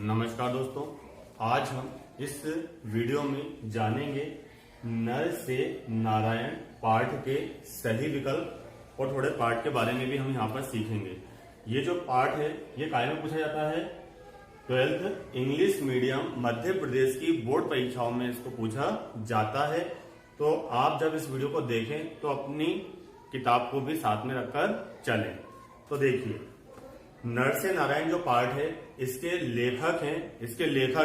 नमस्कार दोस्तों, आज हम इस वीडियो में जानेंगे नर से नारायण पाठ के सही विकल्प और थोड़े पाठ के बारे में भी हम यहाँ पर सीखेंगे। ये जो पाठ है ये काय में पूछा जाता है? 12th English medium Madhya Pradesh की बोर्ड परीक्षाओं में इसको पूछा जाता है। तो आप जब इस वीडियो को देखें तो अपनी किताब को भी साथ में रखकर चलें। तो देखिए, नर से नारायण जो पाठ है इसके लेखक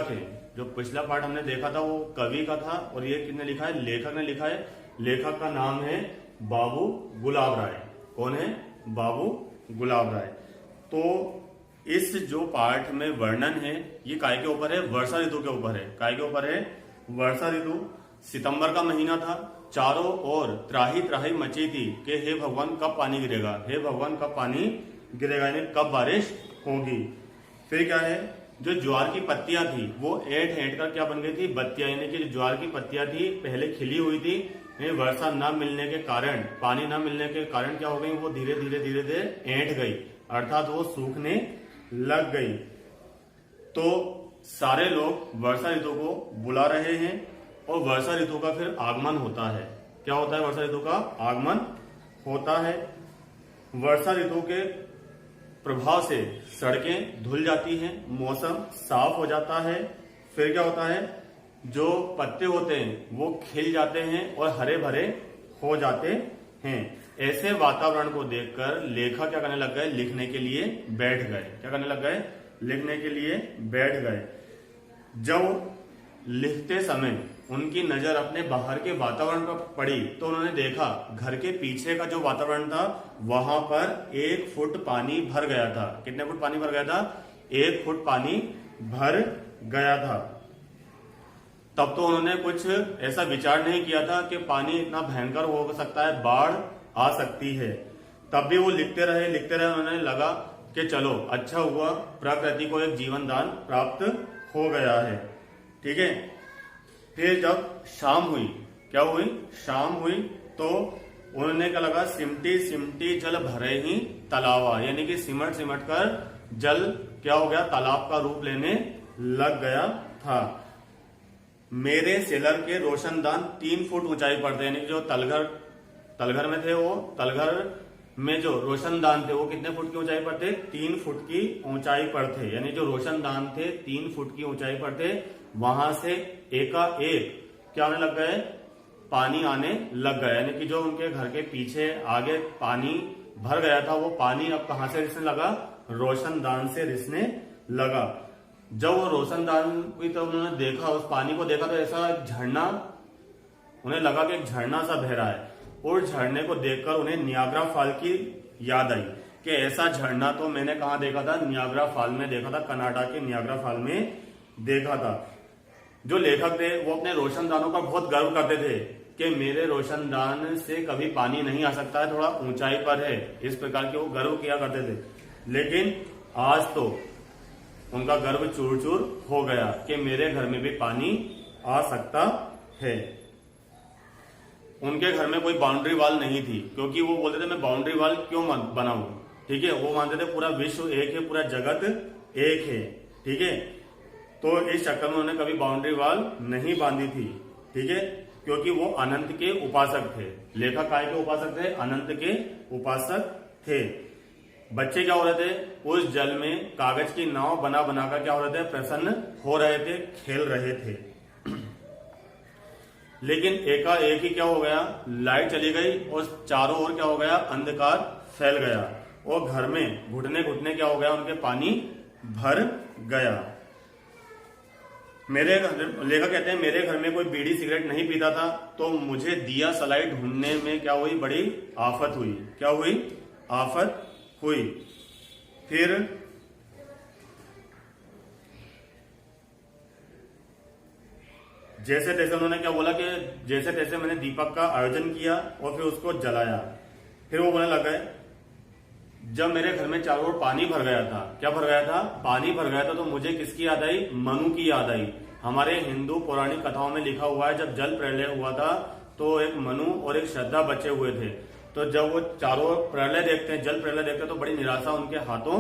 हैं जो पिछला पाठ हमने देखा था वो कवि का था, और ये किसने लिखा है? लेखक ने लिखा है। लेखक का नाम है बाबू गुलाब राय। कौन है? बाबू गुलाब राय। तो इस जो पाठ में वर्णन है ये काय के ऊपर है? वर्षा ऋतु के ऊपर है। काय के ऊपर है? वर्षा ऋतु। सितंबर का महीना था, चारों ओर त्राही त्राही मची थी कि हे भगवान कब पानी गिरेगा, हे भगवान कब पानी गिरेगा, यानी कब बारिश होगी। फिर क्या है? जो ज्वार की पत्तियां थी वो ऐंठ कर क्या बन गई थी? बत्तियां। यानी कि जो ज्वार की पत्तियां थी पहले खिली हुई थी, वर्षा न मिलने के कारण, पानी न मिलने के कारण क्या हो गई? वो धीरे धीरे ऐंठ गई, अर्थात वो सूखने लग गई। तो सारे लोग वर्षा ऋतु को बुला रहे हैं और वर्षा ऋतु का फिर आगमन होता है। क्या होता है? वर्षा ऋतु का आगमन होता है। वर्षा ऋतु के प्रभाव से सड़कें धुल जाती हैं, मौसम साफ हो जाता है। फिर क्या होता है? जो पत्ते होते हैं वो खिल जाते हैं और हरे भरे हो जाते हैं। ऐसे वातावरण को देखकर लेखक क्या करने लग गए? लिखने के लिए बैठ गए। क्या करने लग गए? लिखने के लिए बैठ गए। जब लिखते समय उनकी नजर अपने बाहर के वातावरण पर पड़ी तो उन्होंने देखा घर के पीछे का जो वातावरण था वहां पर 1 फुट पानी भर गया था। कितने फुट पानी भर गया था? 1 फुट पानी भर गया था। तब तो उन्होंने कुछ ऐसा विचार नहीं किया था कि पानी इतना भयंकर हो सकता है, बाढ़ आ सकती है। तब भी वो लिखते रहे। उन्होंने लगा कि चलो अच्छा हुआ, प्रकृति को एक जीवन दान प्राप्त हो गया है। ठीक है। फिर जब शाम हुई, क्या हुई? शाम हुई तो उन्होंने क्या लगा? सिमटी सिमटी जल भरे ही तालाबा, यानी कि सिमट सिमट कर जल क्या हो गया? तालाब का रूप लेने लग गया था। मेरे सेलर के रोशनदान 3 फुट ऊंचाई पर थे, यानी कि जो तलघर में थे, वो तलघर में जो रोशनदान थे वो कितने फुट की ऊंचाई पर थे? 3 फुट की ऊंचाई पर थे। यानी जो रोशनदान थे 3 फुट की ऊंचाई पर थे। वहां से एकाएक क्या होने लग गए? पानी आने लग गया। यानी कि जो उनके घर के पीछे आगे पानी भर गया था वो पानी अब कहां से रिसने लगा? रोशनदान से रिसने लगा। जब वो रोशनदान हुई तो उन्होंने देखा, उस पानी को देखा तो ऐसा झरना, उन्हें लगा कि एक झरना सा बह रहा है। और झरने को देखकर उन्हें नियाग्रा फॉल की याद आई कि ऐसा झरना तो मैंने कहा देखा था? नियाग्रा फॉल में देखा था, कनाडा के नियाग्रा फॉल में देखा था। जो लेखक थे वो अपने रोशनदानों का बहुत गर्व करते थे कि मेरे रोशनदान से कभी पानी नहीं आ सकता है, थोड़ा ऊंचाई पर है, इस प्रकार के वो गर्व किया करते थे। लेकिन आज तो उनका गर्व चूर चूर हो गया कि मेरे घर में भी पानी आ सकता है। उनके घर में कोई बाउंड्री वॉल नहीं थी, क्योंकि वो बोलते थे मैं बाउंड्री वॉल क्यों बनाऊं। ठीक है। वो मानते थे पूरा विश्व एक है, पूरा जगत एक है। ठीक है। तो इस चक्कर में उन्होंने कभी बाउंड्री वॉल नहीं बांधी थी। ठीक है। क्योंकि वो अनंत के उपासक थे। लेखक काय के उपासक थे? अनंत के उपासक थे। बच्चे क्या हो रहे थे? उस जल में कागज की नाव बना बनाकर क्या हो रहे थे? प्रसन्न हो रहे थे, खेल रहे थे। लेकिन एकाएक ही क्या हो गया? लाइट चली गई और चारों ओर क्या हो गया? अंधकार फैल गया और घर में घुटने घुटने क्या हो गया? उनके पानी भर गया। लेखक कहते हैं मेरे घर में कोई बीड़ी सिगरेट नहीं पीता था तो मुझे दिया सलाई ढूंढने में क्या हुई? बड़ी आफत हुई। क्या हुई? आफत हुई। फिर जैसे तैसे उन्होंने क्या बोला कि जैसे तैसे मैंने दीपक का आयोजन किया और फिर उसको जलाया। फिर वो बोलने लग गए जब मेरे घर में चारों ओर पानी भर गया था, क्या भर गया था? पानी भर गया था, तो मुझे किसकी याद आई? मनु की याद आई। हमारे हिंदू पौराणिक कथाओं में लिखा हुआ है जब जल प्रलय हुआ था तो एक मनु और एक श्रद्धा बचे हुए थे। तो जब वो चारों प्रलय देखते हैं, जल प्रलय देखते हैं, तो बड़ी निराशा उनके हाथों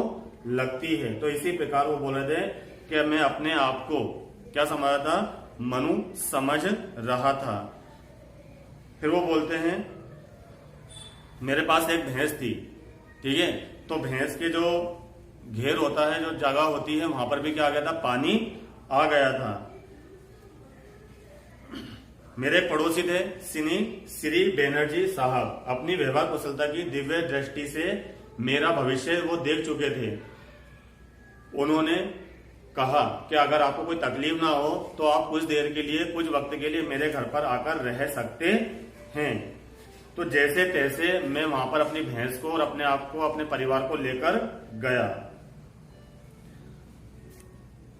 लगती है। तो इसी प्रकार वो बोल रहे थे कि मैं अपने आप को क्या समझ रहा था, मनु समझ रहा था। फिर वो बोलते हैं मेरे पास एक भैंस थी, ठीक है, तो भैंस के जो घेर होता है, जो जगह होती है, वहां पर भी क्या आ गया था, पानी आ गया था। मेरे पड़ोसी थे श्री बैनर्जी साहब, अपनी व्यवहार कुशलता की दिव्य दृष्टि से मेरा भविष्य वो देख चुके थे। उन्होंने कहा कि अगर आपको कोई तकलीफ ना हो तो आप कुछ देर के लिए, कुछ वक्त के लिए मेरे घर पर आकर रह सकते हैं। तो जैसे तैसे मैं वहां पर अपनी भैंस को और अपने आप को, अपने परिवार को लेकर गया।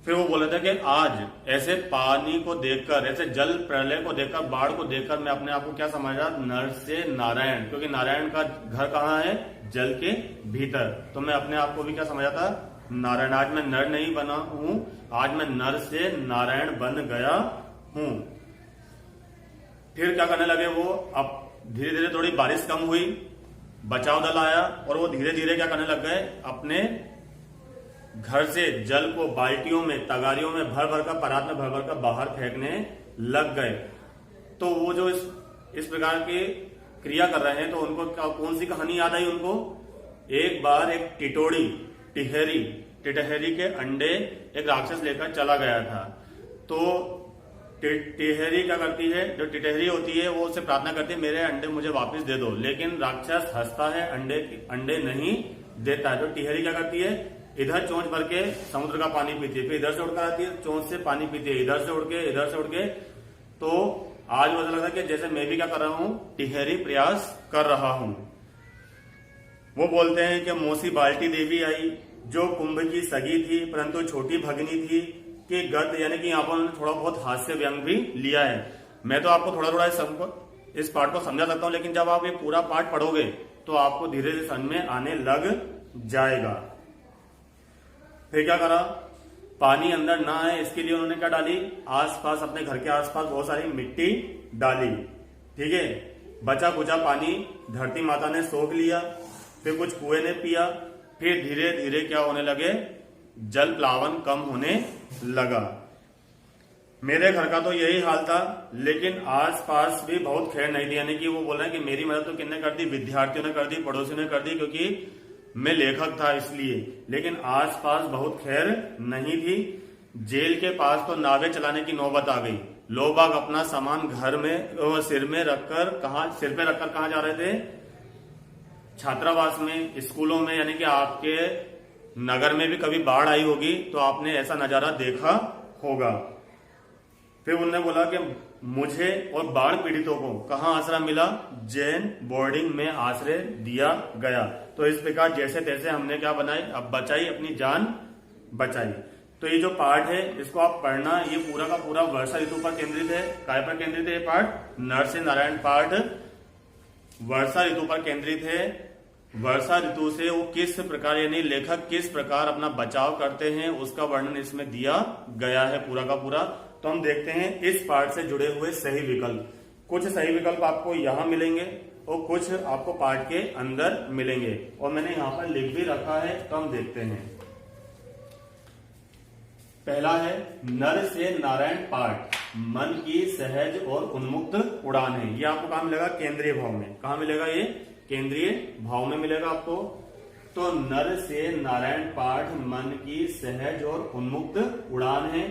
फिर वो बोला था कि आज ऐसे पानी को देखकर, ऐसे जल प्रलय को देखकर, बाढ़ को देखकर मैं अपने आप को क्या समझा, नर से नारायण, क्योंकि नारायण का घर कहाँ है, जल के भीतर। तो मैं अपने आप को भी क्या समझा था, नारायण। आज मैं नर नहीं बना हूं, आज मैं नर से नारायण बन गया हूं। फिर क्या करने लगे वो, अब धीरे धीरे थोड़ी बारिश कम हुई, बचाव दल आया और वो धीरे धीरे क्या करने लग गए, अपने घर से जल को बाल्टियों में, तगारियों में भर भर कर, परात में भर भर कर बाहर फेंकने लग गए। तो वो जो इस प्रकार की क्रिया कर रहे हैं, तो उनको कौन सी कहानी याद आई उनको, एक बार एक टिटहरी के अंडे एक राक्षस लेकर चला गया था। तो टिटहरी क्या करती है, जो टिटहरी होती है वो उससे प्रार्थना करती है मेरे अंडे मुझे वापस दे दो, लेकिन राक्षस हंसता है, अंडे नहीं देता है। तो टिटहरी क्या करती है, इधर चोंच भर के समुद्र का पानी पीती है, फिर इधर से उड़कर आती है, चोंच से पानी पीती है, इधर से उड़ के। तो आज मुझे लग रहा है कि जैसे मैं भी क्या कर रहा हूं, टिटहरी प्रयास कर रहा हूं। वो बोलते हैं कि मौसी बाल्टी देवी आई, जो कुंभ की सगी थी परंतु छोटी भगनी थी, कि गद, यानी कि यहाँ पर उन्होंने थोड़ा बहुत हास्य व्यंग भी लिया है। मैं तो आपको थोड़ा थोड़ा इस पार्ट को समझा सकता हूं, लेकिन जब आप ये पूरा पार्ट पढ़ोगे तो आपको धीरे धीरे समझ में आने लग जाएगा। फिर क्या करा, पानी अंदर ना आए इसके लिए उन्होंने क्या डाली, आसपास, अपने घर के आसपास बहुत सारी मिट्टी डाली, ठीक है। बचा कुचा पानी धरती माता ने सोख लिया, फिर कुछ कुएं ने पिया, फिर धीरे धीरे क्या होने लगे, जल प्लावन कम होने लगा। मेरे घर का तो यही हाल था, लेकिन आसपास भी बहुत खैर नहीं थी। यानी कि वो बोल रहे हैं कि मेरी मदद तो किसने कर दी, विद्यार्थियों ने कर दी, पड़ोसियों ने कर दी, क्योंकि मैं लेखक था इसलिए, लेकिन आसपास बहुत खैर नहीं थी। जेल के पास तो नावें चलाने की नौबत आ गई। लोग बाग अपना सामान घर में सिर पे रखकर कहाँ जा रहे थे, छात्रावास में, स्कूलों में। यानी कि आपके नगर में भी कभी बाढ़ आई होगी तो आपने ऐसा नजारा देखा होगा। फिर उन्होंने बोला कि मुझे और बाढ़ पीड़ितों को कहाँ आसरा मिला, जैन बोर्डिंग में आश्रय दिया गया। तो इस प्रकार जैसे तैसे हमने क्या बनाई, अब बचाई, अपनी जान बचाई। तो ये जो पार्ट है इसको आप पढ़ना, ये पूरा का पूरा वर्षा ऋतु पर केंद्रित है। काय पर केंद्रित है ये पार्ट, नर से नारायण पार्ट वर्षा ऋतु पर केंद्रित है। वर्षा ऋतु से वो किस प्रकार, यानी लेखक किस प्रकार अपना बचाव करते हैं उसका वर्णन इसमें दिया गया है पूरा का पूरा। तो हम देखते हैं इस पार्ट से जुड़े हुए सही विकल्प। कुछ सही विकल्प आपको यहां मिलेंगे और कुछ आपको पार्ट के अंदर मिलेंगे, और मैंने यहां पर लिख भी रखा है, तो हम देखते हैं। पहला है नर से नारायण पाठ, मन की सहज और उन्मुक्त उड़ान है। ये आपको कहां मिलेगा, केंद्रीय भाव में। कहां मिलेगा ये, केंद्रीय भाव में मिलेगा आपको। तो नर से नारायण पाठ मन की सहज और उन्मुक्त उड़ान है।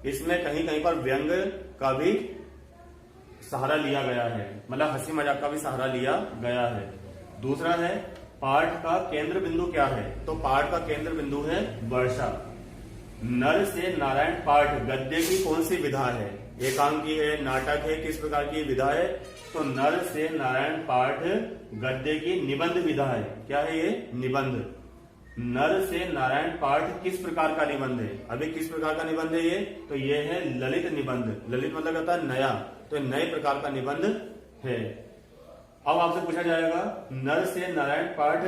इसमें कहीं कहीं पर व्यंग का भी सहारा लिया गया है, मतलब हंसी मजाक का भी सहारा लिया गया है। दूसरा है पाठ का केंद्र बिंदु क्या है, तो पाठ का केंद्र बिंदु है वर्षा। नर से नारायण पाठ गद्य की कौन सी विधा है, एकांकी है, नाटक है, किस प्रकार की विधा है, तो नर से नारायण पाठ गद्य की निबंध विधा है। क्या है ये, निबंध। नर से नारायण पाठ किस प्रकार का निबंध है, अभी किस प्रकार का निबंध है ये, तो ये है ललित निबंध। ललित मतलब होता है नया, तो नए प्रकार का निबंध है। अब आपसे पूछा जाएगा नर से नारायण पाठ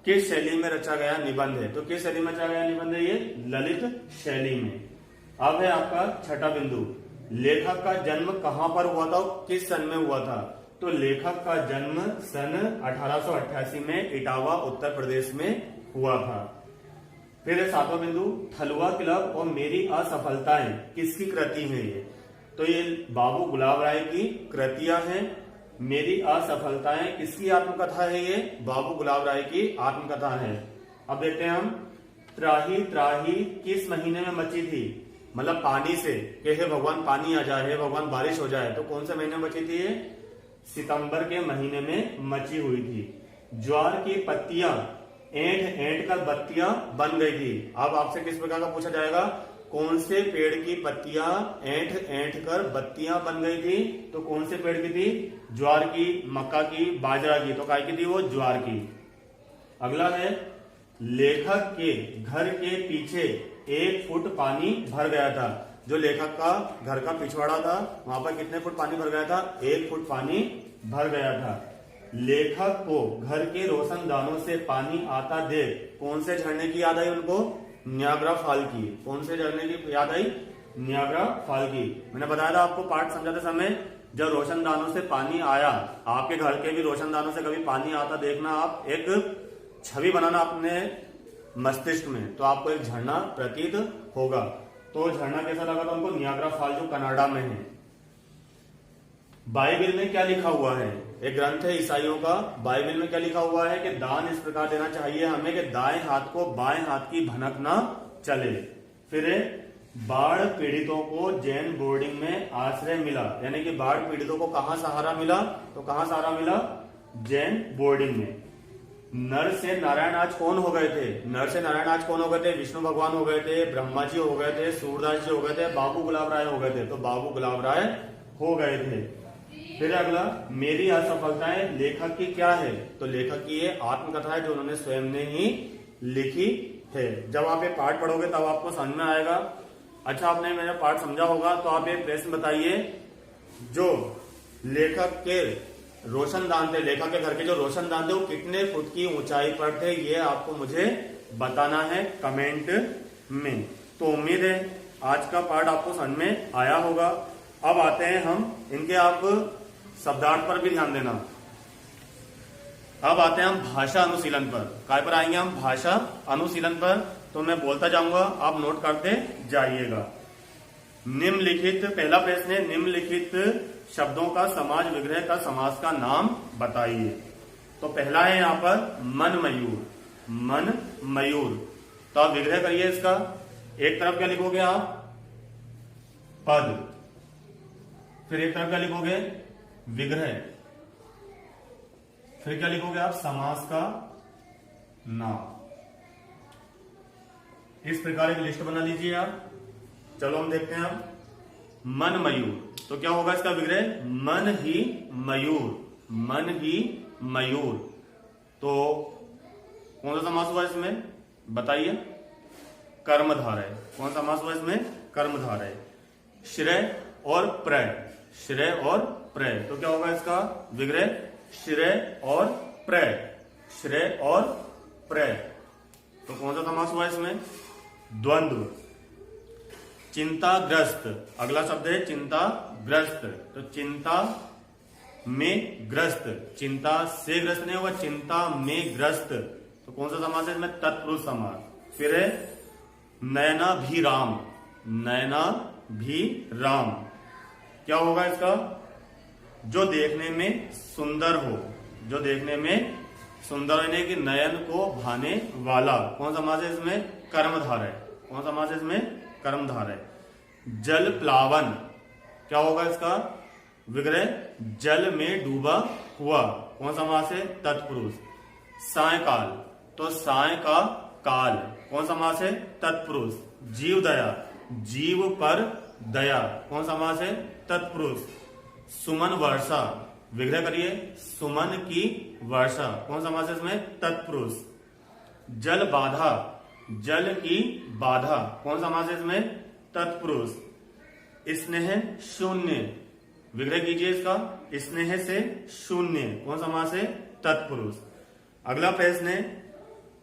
किस शैली में रचा गया निबंध है, तो किस शैली में रचा गया निबंध है ये, ललित शैली में। अब है आपका छठा बिंदु, लेखक का जन्म कहां पर हुआ था, किस सन में हुआ था, तो लेखक का जन्म सन 1888 में इटावा उत्तर प्रदेश में हुआ था। फिर है सातवां बिंदु, थलुआ क्लब और मेरी असफलताएं किसकी कृति है ये? तो ये बाबू गुलाब राय की कृतियां हैं। मेरी असफलताएं किसकी आत्मकथा है? ये बाबू गुलाब राय की आत्मकथा है। अब देखते हैं हम, त्राही त्राही किस महीने में मची थी? मतलब पानी से कि हे भगवान पानी आ जाए, हे भगवान बारिश हो जाए, तो कौन से महीने में मची थी ये? सितंबर के महीने में मची हुई थी। ज्वार की पत्तियां ऐंठ ऐंठ कर बत्तियां बन गई थी। अब आपसे किस प्रकार का पूछा जाएगा? कौन से पेड़ की पत्तियां ऐंठ ऐंठ कर बत्तियां बन गई थी? तो कौन से पेड़ की थी? ज्वार की, मक्का की, बाजरा की। तो काय की थी वो? ज्वार की। अगला है, लेखक के घर के पीछे 1 फुट पानी भर गया था। जो लेखक का घर का पिछवाड़ा था वहां पर कितने फुट पानी भर गया था? 1 फुट पानी भर गया था। लेखक को घर के रोशनदानों से पानी आता देख कौन से झरने की याद आई उनको? नियाग्रा फॉल की। कौन से झरने की याद आई? नियाग्रा फॉल की। मैंने बताया था आपको पाठ समझाते समय, जब रोशनदानों से पानी आया, आपके घर के भी रोशनदानों से कभी पानी आता देखना, आप एक छवि बनाना अपने मस्तिष्क में, तो आपको एक झरना प्रतीत होगा। तो झरना कैसा लगा था उनको? नियाग्रा फॉल, जो कनाडा में है। बाइबल में क्या लिखा हुआ है? एक ग्रंथ है ईसाइयों का। बाइबल में क्या लिखा हुआ है कि दान इस प्रकार देना चाहिए हमें कि दाएं हाथ को बाएं हाथ की भनक ना चले। फिर बाढ़ पीड़ितों को जैन बोर्डिंग में आश्रय मिला, यानी कि बाढ़ पीड़ितों को कहां सहारा मिला? तो कहां सहारा मिला? जैन बोर्डिंग में। नर से नारायण आज कौन हो गए थे? नर से नारायण आज कौन हो गए थे? विष्णु भगवान हो गए थे, ब्रह्मा जी हो गए थे, सूरदास जी हो गए थे, बाबू गुलाब राय हो गए थे। तो बाबू गुलाब राय हो गए थे। फिर अगला, मेरी असफलताएं लेखक की क्या है? तो लेखक की ये आत्मकथा है जो उन्होंने स्वयं ने ही लिखी है। जब आप ये पाठ पढ़ोगे तब आपको समझ में आएगा। अच्छा, आपने मेरा पाठ समझा होगा तो आप ये प्रश्न बताइए, जो लेखक के रोशनदान थे, लेखक के घर के जो रोशनदान थे वो कितने फुट की ऊंचाई पर थे? ये आपको मुझे बताना है कमेंट में। तो उम्मीद है आज का पाठ आपको समझ में आया होगा। अब आते हैं हम इनके, आप शब्दार्थ पर भी ध्यान देना। अब आते हैं हम भाषा अनुशीलन पर। काय पर आएंगे हम? भाषा अनुशीलन पर। तो मैं बोलता जाऊंगा, आप नोट करते जाइएगा। निम्नलिखित, पहला प्रश्न है, निम्नलिखित शब्दों का समाज विग्रह का समास का नाम बताइए। तो पहला है यहाँ पर मन मयूर। मन मयूर, तो आप विग्रह करिए इसका। एक तरफ क्या लिखोगे आप? पद। फिर एक तरफ क्या लिखोगे? विग्रह। फिर क्या लिखोगे आप? समास का नाम। इस प्रकार एक लिस्ट बना लीजिए आप। चलो हम देखते हैं अब मन मयूर। तो क्या होगा इसका विग्रह? मन ही मयूर। मन ही मयूर। तो कौन सा समास हुआ इसमें? बताइए। कर्मधारय। कौन सा समास हुआ इसमें? कर्मधारय। श्रेय और प्रय। श्रेय और प्रय, तो क्या होगा इसका विग्रह? श्रेय और प्रय। श्रेय और प्रय। तो कौन सा समास हुआ इसमें? द्वंद्व। चिंताग्रस्त, अगला शब्द है चिंताग्रस्त। तो चिंता में ग्रस्त, चिंता से ग्रस्त नहीं होगा, चिंता में ग्रस्त। तो कौन सा समास है इसमें? तत्पुरुष समास। फिर है नयनाभिराम। नयनाभिराम, क्या होगा इसका? जो देखने में सुंदर हो। जो देखने में सुंदर होने की, नयन को भाने वाला। कौन सा समास है इसमें? कर्मधारय। कौन सा समास है इसमें? कर्मधारय। जल प्लावन, क्या होगा इसका विग्रह? जल में डूबा हुआ। कौन सा समास है? तत्पुरुष। सायकाल, तो साय का काल। कौन सा समास है? तत्पुरुष। जीव दया, जीव पर दया। कौन सा समास है? तत्पुरुष। सुमन वर्षा, विग्रह करिए। सुमन की वर्षा। कौन सा समास है इसमें? तत्पुरुष। जल बाधा, जल की बाधा। कौन सा समास है इसमें? तत्पुरुष। स्नेह शून्य, विग्रह कीजिए इसका। स्नेह से शून्य। कौन सा समास है? तत्पुरुष। अगला प्रश्न है,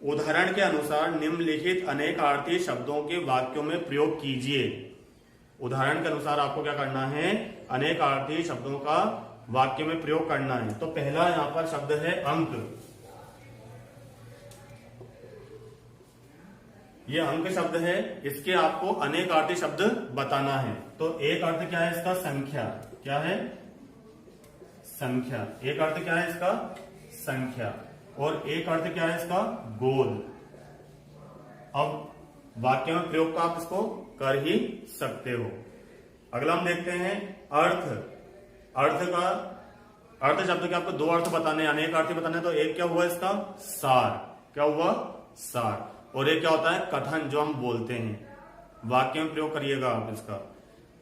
उदाहरण के अनुसार निम्नलिखित अनेकार्थी शब्दों के वाक्यों में प्रयोग कीजिए। उदाहरण के अनुसार आपको क्या करना है? अनेकार्थी शब्दों का वाक्य में प्रयोग करना है। तो पहला यहां पर शब्द है अंक। ये अंक शब्द है, इसके आपको अनेक अर्थी शब्द बताना है। तो एक अर्थ क्या है इसका? संख्या। क्या है? संख्या। एक अर्थ क्या है इसका? संख्या। और एक अर्थ क्या है इसका? गोल। अब वाक्य में प्रयोग तो आप इसको कर ही सकते हो। अगला हम देखते हैं अर्थ। अर्थ शब्द के आपको दो अर्थ बताने, अनेक अर्थ बताने। तो एक क्या हुआ इसका? सार। क्या हुआ? सार। और एक क्या होता है? कथन, जो हम बोलते हैं। वाक्य में प्रयोग करिएगा आप इसका।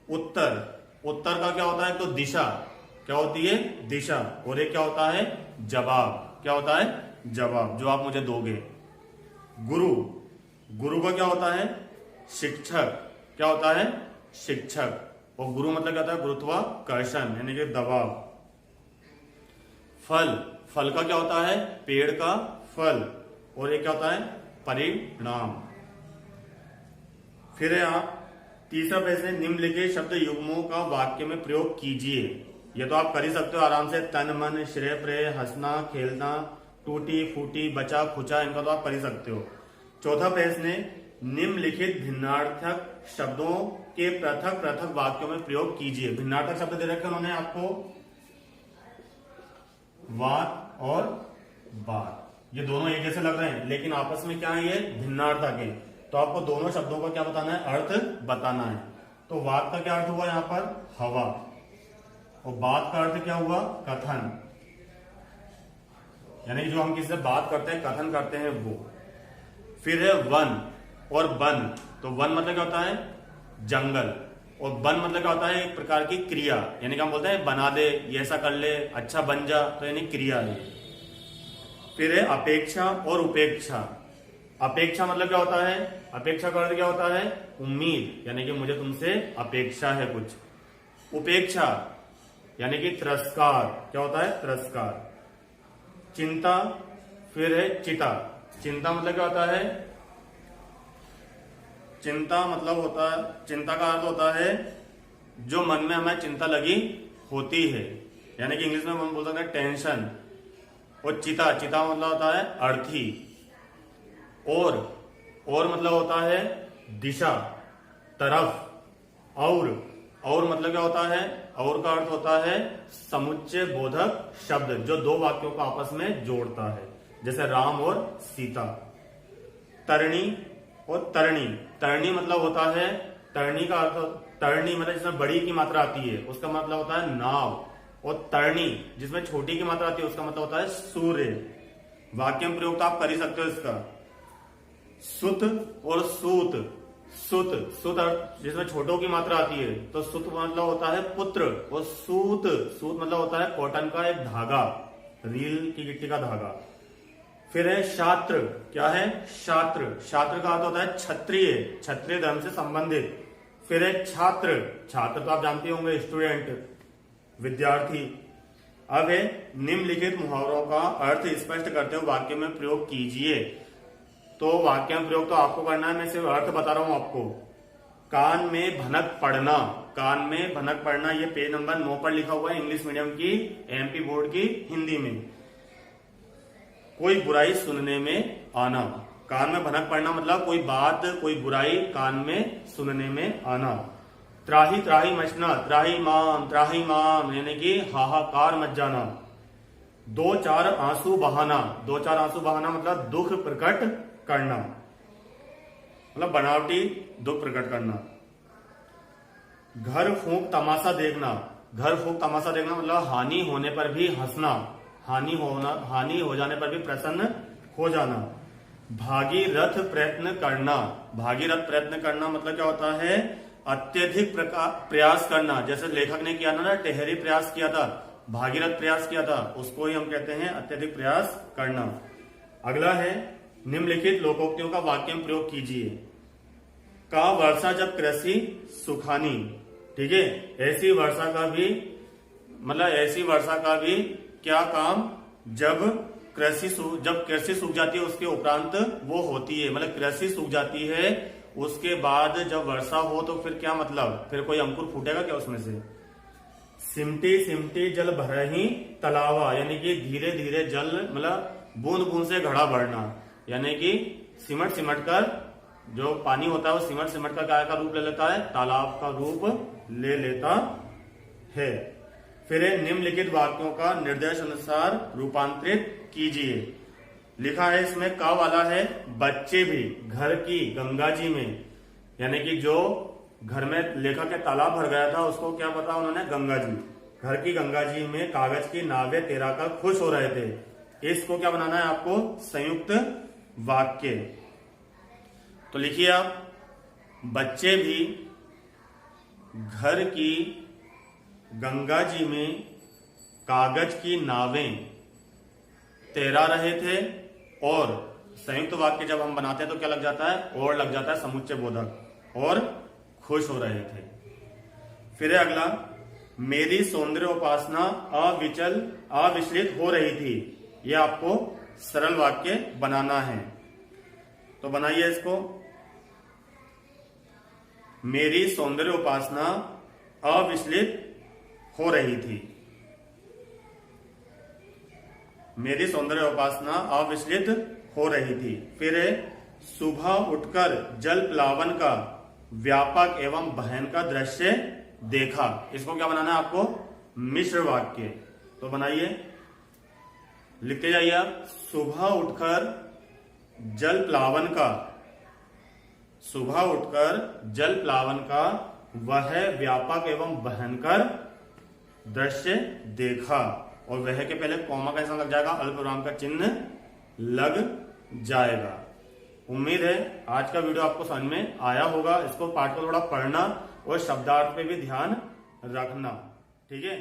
उत्तर का क्या होता है? तो दिशा। क्या होती है? दिशा। और एक क्या होता है? जवाब। क्या होता है? जवाब, जो आप मुझे दोगे। गुरु का क्या होता है? शिक्षक। क्या होता है? शिक्षक। और गुरु मतलब क्या होता है? गुरुत्वाकर्षण, यानी कि दबाव। फल का क्या होता है? पेड़ का फल। और ये क्या होता है? परिणाम। फिर आप तीसरा प्रश्न, निम्नलिखित शब्द युग्मों का वाक्य में प्रयोग कीजिए। ये तो आप कर ही सकते हो आराम से। तन, मन, श्रेय, प्रेय, हंसना, खेलना, टूटी फूटी, बचा खुचा, इनका तो आप कर ही सकते हो। चौथा प्रश्न, निम्नलिखित भिन्नार्थक शब्दों के पृथक पृथक वाक्यों में प्रयोग कीजिए। भिन्नार्थक शब्द दे रखे उन्होंने आपको, वात और बात। ये दोनों एक जैसे लग रहे हैं, लेकिन आपस में क्या है? ये भिन्नार्थक है। तो आपको दोनों शब्दों का क्या बताना है? अर्थ बताना है। तो वात का क्या अर्थ हुआ यहाँ पर? हवा। और बात का अर्थ क्या हुआ? कथन। यानी जो हम किसी से बात करते हैं, कथन करते हैं, वो। फिर है वन और वन। तो वन मतलब क्या होता है? जंगल। और वन मतलब क्या होता है? एक प्रकार की क्रिया, यानी कि हम बोलते हैं बना दे, ये ऐसा कर ले, अच्छा बन जा, तो यानी क्रिया है। फिर है अपेक्षा और उपेक्षा। अपेक्षा मतलब क्या होता है? अपेक्षा का अर्थ क्या होता है? उम्मीद, यानी कि मुझे तुमसे अपेक्षा है कुछ। उपेक्षा यानी कि तिरस्कार। क्या होता है? तिरस्कार। चिंता। फिर है चिता। चिंता मतलब क्या होता है? चिंता का अर्थ होता है जो मन में हमें चिंता लगी होती है, यानी कि इंग्लिश में हम बोल सकते हैं टेंशन। और चिता मतलब होता है अर्थी। और मतलब होता है दिशा, तरफ। और मतलब क्या होता है? और का अर्थ होता है समुच्चय बोधक शब्द, जो दो वाक्यों को आपस में जोड़ता है, जैसे राम और सीता। तरणी और तरणी मतलब होता है, तरणी का अर्थ, तरणी मतलब जिसमें बड़ी की मात्रा आती है उसका मतलब होता है नाव। और तरणी जिसमें छोटी की मात्रा आती है उसका मतलब होता है सूर्य। वाक्य में प्रयोग तो आप कर ही सकते हो इसका। सुत और सूत। सुत जिसमें छोटों की मात्रा आती है, तो सुत मतलब होता है पुत्र। और सूत मतलब होता है कॉटन का एक धागा, रील की गिट्टी का धागा। फिर है शास्त्र। क्या है? शास्त्र का अर्थ होता है क्षत्रिय धर्म से संबंधित। फिर है छात्र तो आप जानते होंगे, स्टूडेंट, विद्यार्थी। अब है निम्नलिखित मुहावरों का अर्थ स्पष्ट करते हुए वाक्य में प्रयोग कीजिए। तो वाक्य में प्रयोग तो आपको करना है, मैं सिर्फ अर्थ बता रहा हूं आपको। कान में भनक पड़ना, ये पेज नंबर 9 पर लिखा हुआ है, इंग्लिश मीडियम की एमपी बोर्ड की हिंदी में। कोई बुराई सुनने में आना। कान में भनक पड़ना मतलब कोई बात, कोई बुराई कान में सुनने में आना। त्राही मचना, त्राही माम, यानी कि हाहाकार मच जाना। दो चार आंसू बहाना मतलब दुख प्रकट करना, मतलब बनावटी दुख प्रकट करना। घर फूंक तमाशा देखना मतलब हानि होने पर भी हंसना, हानि हो जाने पर भी प्रसन्न हो जाना। भागीरथ प्रयत्न करना मतलब क्या होता है? अत्यधिक प्रयास करना। जैसे लेखक ने किया ना, टेहरी प्रयास किया था, भागीरथ प्रयास किया था, उसको ही हम कहते हैं अत्यधिक प्रयास करना। अगला है निम्नलिखित लोकोक्तियों का वाक्य में प्रयोग कीजिए। का वर्षा जब कृषि सुखानी। ठीक है, ऐसी वर्षा का भी क्या काम जब कृषि सूख जाती है उसके उपरांत वो होती है। मतलब कृषि सूख जाती है उसके बाद जब वर्षा हो तो फिर क्या मतलब? फिर कोई अंकुर फूटेगा क्या उसमें से? सिमटी जल भरही तलावा, यानी कि धीरे धीरे जल मतलब बूंद बूंद से घड़ा भरना, यानी कि सिमट कर जो पानी होता है वो सिमट का क्या का रूप ले लेता है, तालाब का रूप ले लेता है। फिर निम्नलिखित वाक्यों का निर्देश अनुसार रूपांतरित कीजिए। लिखा है इसमें का वाला है, बच्चे भी घर की गंगा जी में, यानी कि जो घर में लेखक के तालाब भर गया था उसको क्या पता उन्होंने, गंगा जी, घर की गंगा जी में कागज की नावें तैराकर खुश हो रहे थे। इसको क्या बनाना है आपको, संयुक्त वाक्य। तो लिखिए आप, बच्चे भी घर की गंगा जी में कागज की नावें तैरा रहे थे, और संयुक्त वाक्य जब हम बनाते हैं तो क्या लग जाता है, और लग जाता है समुच्चय बोधक, और खुश हो रहे थे। फिर अगला, मेरी सौंदर्य उपासना अविचलित हो रही थी। यह आपको सरल वाक्य बनाना है, तो बनाइए इसको। मेरी सौंदर्य उपासना अविचलित हो रही थी। मेरी सौंदर्य उपासना अविचलित हो रही थी। फिर सुबह उठकर जल प्लावन का व्यापक एवं भयंकर दृश्य देखा। इसको क्या बनाना है आपको, मिश्र वाक्य। तो बनाइए, लिखते जाइए आप, सुबह उठकर जल प्लावन का, सुबह उठकर जल प्लावन का वह व्यापक एवं भयंकर दृश्य देखा, और वह के पहले कॉमा कैसा लग जाएगा, अल्पविराम का चिन्ह लग जाएगा। उम्मीद है आज का वीडियो आपको समझ में आया होगा। इसको पाठ को थोड़ा पढ़ना और शब्दार्थ पे भी ध्यान रखना, ठीक है।